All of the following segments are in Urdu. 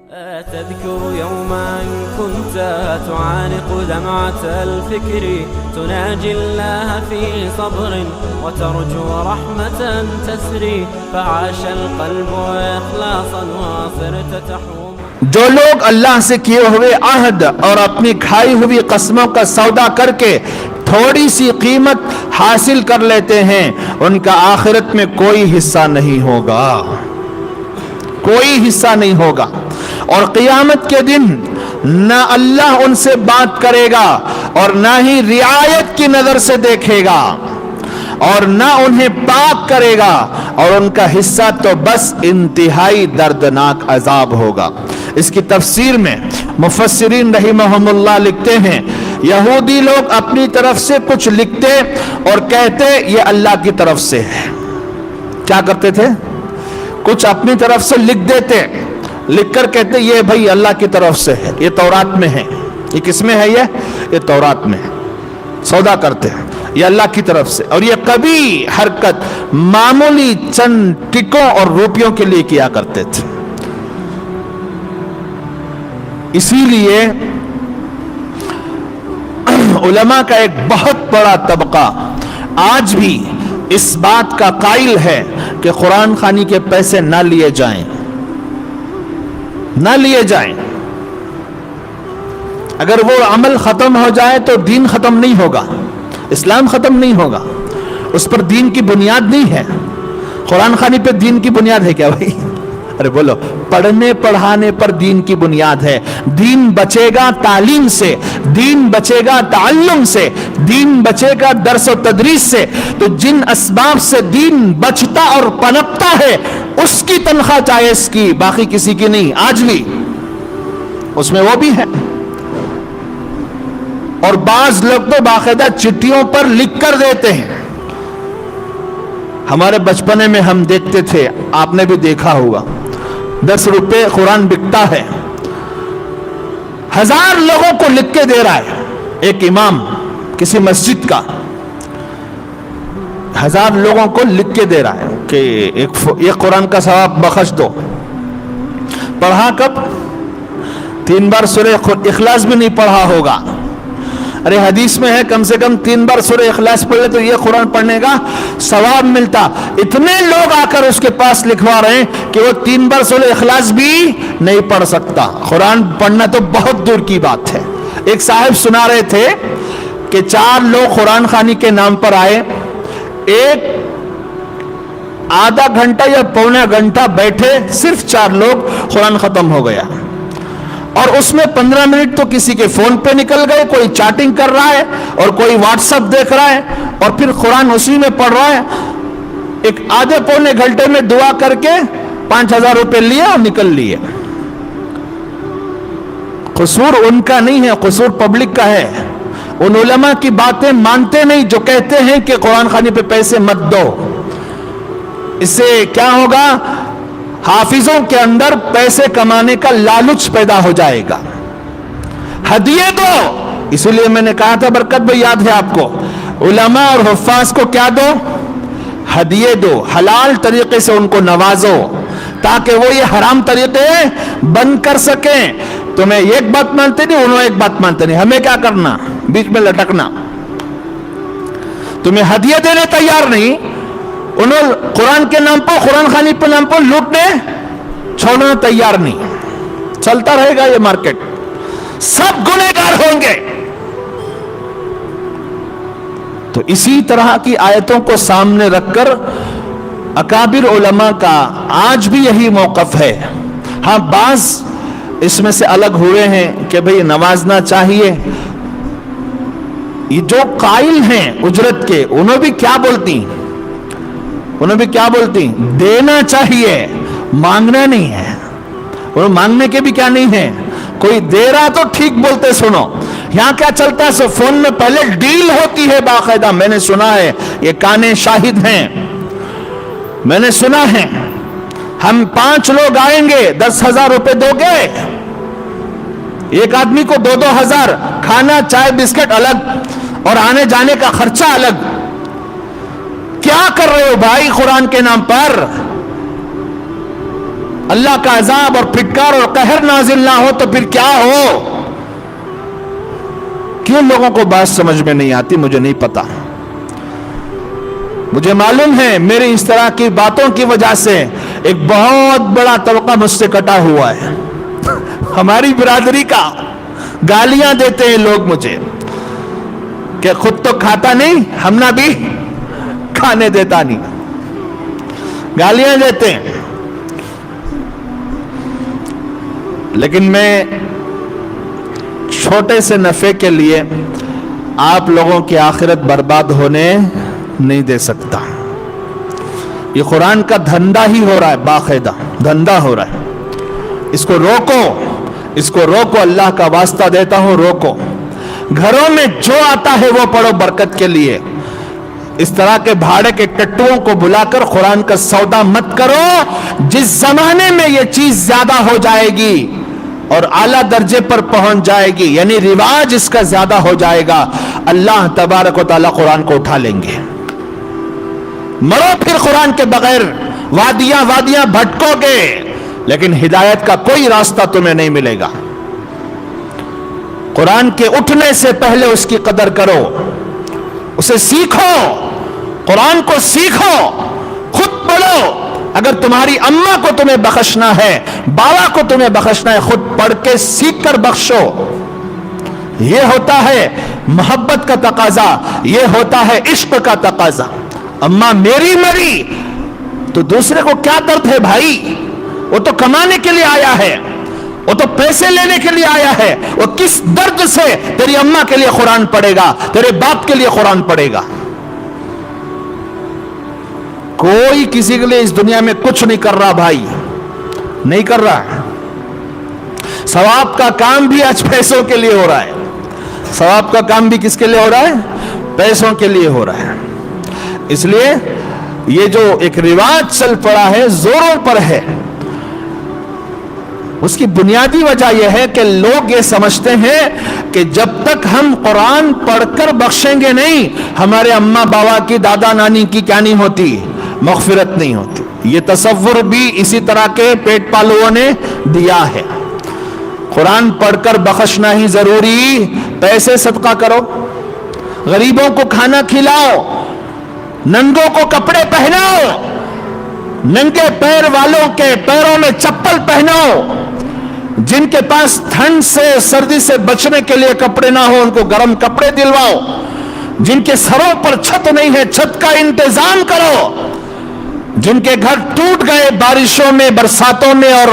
تذكر يوما كنت تعانق دمعة الفكر تناجي الله في صبر وترجو رحمة تسري فعاش القلب إخلاصا وصرت تحوم. جو لوگ اللہ سے کیے ہوئے عہد اور اپنی کھائی ہوئی قسموں کا سودا کر کے تھوڑی سی قیمت حاصل کر لیتے ہیں ان کا آخرت میں کوئی حصہ نہیں ہوگا، کوئی حصہ نہیں ہوگا. اور قیامت کے دن نہ اللہ ان سے بات کرے گا اور نہ ہی رعایت کی نظر سے دیکھے گا اور نہ انہیں پاک کرے گا، اور ان کا حصہ تو بس انتہائی دردناک عذاب ہوگا. اس کی تفسیر میں مفسرین رحمہم اللہ لکھتے ہیں یہودی لوگ اپنی طرف سے کچھ لکھتے اور کہتے یہ اللہ کی طرف سے ہے. کیا کرتے تھے؟ کچھ اپنی طرف سے لکھ دیتے، لکھ کر کہتے یہ بھائی اللہ کی طرف سے ہے، یہ تورات میں ہے. یہ کس میں ہے؟ یہ تورات میں ہے. سودا کرتے ہیں یہ اللہ کی طرف سے، اور یہ کبھی حرکت معمولی چند ٹکوں اور روپیوں کے لیے کیا کرتے تھے. اسی لیے علماء کا ایک بہت بڑا طبقہ آج بھی اس بات کا قائل ہے کہ قرآن خوانی کے پیسے نہ لیے جائیں، نہ لیے جائیں. اگر وہ عمل ختم ہو جائے تو دین ختم نہیں ہوگا، اسلام ختم نہیں ہوگا، اس پر دین کی بنیاد نہیں ہے. قرآن خوانی پہ دین کی بنیاد ہے کیا بھائی؟ ارے بولو، پڑھنے پڑھانے پر دین کی بنیاد ہے. دین بچے گا تعلیم سے، دین بچے گا تعلم سے، دین بچے گا درس و تدریس سے. تو جن اسباب سے دین بچتا اور پنپتا ہے اس کی تنخواہ چاہے اس کی، باقی کسی کی نہیں. آج بھی اس میں وہ بھی ہے. اور بعض لوگ تو باقاعدہ چٹھیوں پر لکھ کر دیتے ہیں. ہمارے بچپنے میں ہم دیکھتے تھے، آپ نے بھی دیکھا ہوگا، 10 روپے قرآن بکتا ہے، 1000 لوگوں کو لکھ کے دے رہا ہے. ایک امام کسی مسجد کا 1000 لوگوں کو لکھ کے دے رہا ہے کہ یہ قرآن کا ثواب بخش دو. پڑھا کب؟ 3 بار سورہ اخلاص بھی نہیں پڑھا ہوگا. ارے حدیث میں ہے کم سے کم 3 بار سورہ اخلاص پڑھ لے تو یہ قرآن پڑھنے کا ثواب ملتا. اتنے لوگ آ کر اس کے پاس لکھوا رہے ہیں کہ وہ 3 بار سورہ اخلاص بھی نہیں پڑھ سکتا. قرآن پڑھنا تو بہت دور کی بات ہے. ایک صاحب سنا رہے تھے کہ 4 لوگ قرآن خوانی کے نام پر آئے، ایک آدھا گھنٹہ یا پونا گھنٹہ بیٹھے، صرف 4 لوگ، قرآن ختم ہو گیا. اور اس میں 15 منٹ تو کسی کے فون پہ نکل گئے، کوئی چیٹنگ کر رہا ہے اور کوئی واٹس ایپ دیکھ رہا ہے اور پھر قرآن اسی میں پڑھ رہا ہے. ایک آدھے پونے گھنٹے میں دعا کر کے 5000 روپے لیے اور نکل لیے. قصور ان کا نہیں ہے، قصور پبلک کا ہے. ان علماء کی باتیں مانتے نہیں جو کہتے ہیں کہ قرآن خوانی پہ پیسے مت دو. اس سے کیا ہوگا؟ حافظوں کے اندر پیسے کمانے کا لالچ پیدا ہو جائے گا. ہدیے دو. اسی لیے میں نے کہا تھا، برکت بھائی یاد ہے آپ کو، علماء اور حفاظ کو کیا دو؟ ہدیے دو. حلال طریقے سے ان کو نوازو تاکہ وہ یہ حرام طریقے بند کر سکیں. تمہیں ایک بات مانتے نہیں، انہوں ایک بات مانتے نہیں، ہمیں کیا کرنا؟ بیچ میں لٹکنا. تمہیں ہدیے دینے تیار نہیں، انہوں قرآن کے نام پر، قرآن خوانی کے نام پر لوٹنے چھوڑنا تیار نہیں. چلتا رہے گا یہ مارکیٹ، سب گنہگار ہوں گے. تو اسی طرح کی آیتوں کو سامنے رکھ کر اکابر علماء کا آج بھی یہی موقف ہے. ہاں بعض اس میں سے الگ ہوئے ہیں کہ بھئی نوازنا چاہیے. یہ جو قائل ہیں اجرت کے، انہوں بھی کیا بولتی؟ دینا چاہیے، مانگنا نہیں ہے. انہوں مانگنے کے بھی کیا نہیں ہے. کوئی دے رہا تو ٹھیک بولتے. سنو یہاں کیا چلتا ہے، سو فون میں پہلے ڈیل ہوتی ہے باقاعدہ. میں نے سنا ہے، یہ کانے شاہد ہیں، میں نے سنا ہے. ہم 5 لوگ آئیں گے، 10,000 روپے دو گے، ایک آدمی کو 2,000، کھانا چائے بسکٹ الگ اور آنے جانے کا خرچہ الگ. کیا کر رہے ہو بھائی قرآن کے نام پر؟ اللہ کا عذاب اور پھٹکار اور قہر نازل نہ ہو تو پھر کیا ہو؟ کیوں لوگوں کو بات سمجھ میں نہیں آتی مجھے نہیں پتا. مجھے معلوم ہے میری اس طرح کی باتوں کی وجہ سے ایک بہت بڑا طبقہ مجھ سے کٹا ہوا ہے. ہماری برادری کا گالیاں دیتے ہیں لوگ مجھے کہ خود تو کھاتا نہیں ہم نہ بھی کھانے دیتا نہیں. گالیاں دیتے ہیں. لیکن میں چھوٹے سے نفع کے لیے آپ لوگوں کی آخرت برباد ہونے نہیں دے سکتا. یہ قرآن کا دھندا ہی ہو رہا ہے، باقاعدہ دھندا ہو رہا ہے. اس کو روکو، اس کو روکو، اللہ کا واسطہ دیتا ہوں روکو. گھروں میں جو آتا ہے وہ پڑھو برکت کے لیے. اس طرح کے بھاڑے کے ٹٹوؤں کو بلا کر قرآن کا سودا مت کرو. جس زمانے میں یہ چیز زیادہ ہو جائے گی اور اعلیٰ درجے پر پہنچ جائے گی، یعنی رواج اس کا زیادہ ہو جائے گا، اللہ تبارک و تعالیٰ قرآن کو اٹھا لیں گے. مرو پھر قرآن کے بغیر، وادیاں وادیاں بھٹکو گے لیکن ہدایت کا کوئی راستہ تمہیں نہیں ملے گا. قرآن کے اٹھنے سے پہلے اس کی قدر کرو، اسے سیکھو، قرآن کو سیکھو، خود پڑھو. اگر تمہاری اماں کو تمہیں بخشنا ہے، بابا کو تمہیں بخشنا ہے، خود پڑھ کے سیکھ کر بخشو. یہ ہوتا ہے محبت کا تقاضا، یہ ہوتا ہے عشق کا تقاضا. اماں میری مری تو دوسرے کو کیا درد ہے بھائی؟ وہ تو کمانے کے لیے آیا ہے، وہ تو پیسے لینے کے لیے آیا ہے. وہ کس درد سے تیری اماں کے لیے قرآن پڑھے گا، تیرے باپ کے لیے قرآن پڑھے گا؟ کوئی کسی کے لیے اس دنیا میں کچھ نہیں کر رہا بھائی، نہیں کر رہا. ثواب کا کام بھی آج پیسوں کے لیے ہو رہا ہے. ثواب کا کام بھی کس کے لیے ہو رہا ہے؟ پیسوں کے لیے ہو رہا ہے. اس لیے یہ جو ایک رواج چل پڑا ہے، زوروں پر ہے، اس کی بنیادی وجہ یہ ہے کہ لوگ یہ سمجھتے ہیں کہ جب تک ہم قرآن پڑھ کر بخشیں گے نہیں، ہمارے اماں بابا کی، دادا نانی کی کیا نہیں ہوتی؟ مغفرت نہیں ہوتی. یہ تصور بھی اسی طرح کے پیٹ پالوؤں نے دیا ہے. قرآن پڑھ کر بخشنا ہی ضروری، پیسے صدقہ کرو، غریبوں کو کھانا کھلاؤ، ننگوں کو کپڑے پہناؤ، ننگے پیر والوں کے پیروں میں چپل پہناؤ، جن کے پاس ٹھنڈ سے سردی سے بچنے کے لیے کپڑے نہ ہو ان کو گرم کپڑے دلواؤ، جن کے سروں پر چھت نہیں ہے چھت کا انتظام کرو، جن کے گھر ٹوٹ گئے بارشوں میں، برساتوں میں اور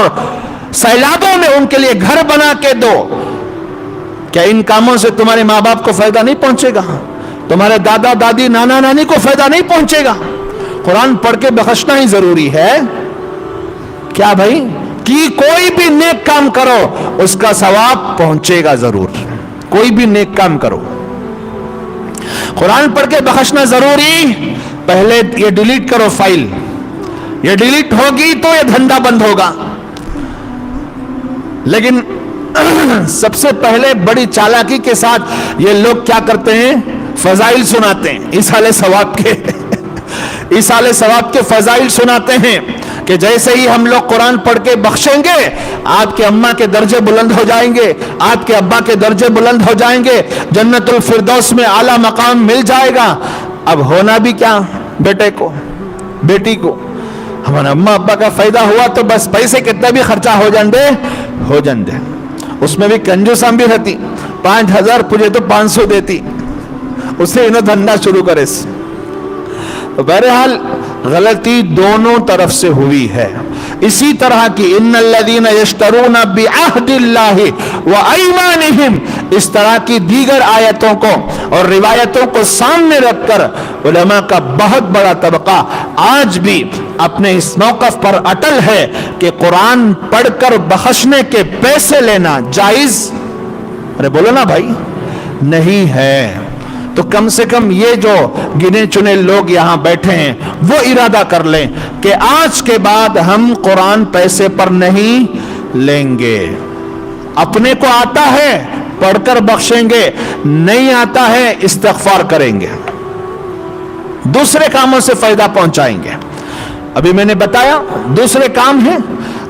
سیلابوں میں، ان کے لیے گھر بنا کے دو. کیا ان کاموں سے تمہارے ماں باپ کو فائدہ نہیں پہنچے گا؟ تمہارے دادا دادی نانا نانی کو فائدہ نہیں پہنچے گا؟ قرآن پڑھ کے بخشنا ہی ضروری ہے. کیا بھائی؟ کہ کوئی بھی نیک کام کرو اس کا ثواب پہنچے گا ضرور. کوئی بھی نیک کام کرو، قرآن پڑھ کے بخشنا ضروری. پہلے یہ ڈیلیٹ کرو فائل، یہ ڈیلیٹ ہوگی تو یہ دھندا بند ہوگا. لیکن سب سے پہلے بڑی چالاکی کے ساتھ یہ لوگ کیا کرتے ہیں؟ فضائل سناتے ہیں، ایصال ثواب کے ایصال ثواب کے فضائل سناتے ہیں کہ جیسے ہی ہم لوگ قرآن پڑھ کے بخشیں گے آپ کے اماں کے درجے بلند ہو جائیں گے، آپ کے ابا کے درجے بلند ہو جائیں گے، جنت الفردوس میں اعلیٰ مقام مل جائے گا. اب ہونا بھی کیا بیٹے کو، بیٹی کو، ہمارے اماں ابا کا فائدہ ہوا تو بس پیسے کتنا بھی خرچہ ہو جان دے، ہو جان دے. اس میں بھی کنجوساں بھی رہتی، 5000 پوچھے تو 500 دیتی، اسے انہوں دھندا شروع کرے. تو بہرحال غلطی دونوں طرف سے ہوئی ہے. اسی طرح کی ان الذین یشترون بعہد اللہ وایمانہم، اس طرح کی دیگر آیتوں کو اور روایتوں کو سامنے رکھ کر علماء کا بہت بڑا طبقہ آج بھی اپنے اس موقف پر اٹل ہے کہ قرآن پڑھ کر بخشنے کے پیسے لینا جائز، ارے بولو نا بھائی، نہیں ہے. تو کم سے کم یہ جو گنے چنے لوگ یہاں بیٹھے ہیں وہ ارادہ کر لیں کہ آج کے بعد ہم قرآن پیسے پر نہیں لیں گے. اپنے کو آتا ہے پڑھ کر بخشیں گے، نہیں آتا ہے استغفار کریں گے، دوسرے کاموں سے فائدہ پہنچائیں گے. ابھی میں نے بتایا دوسرے کام ہیں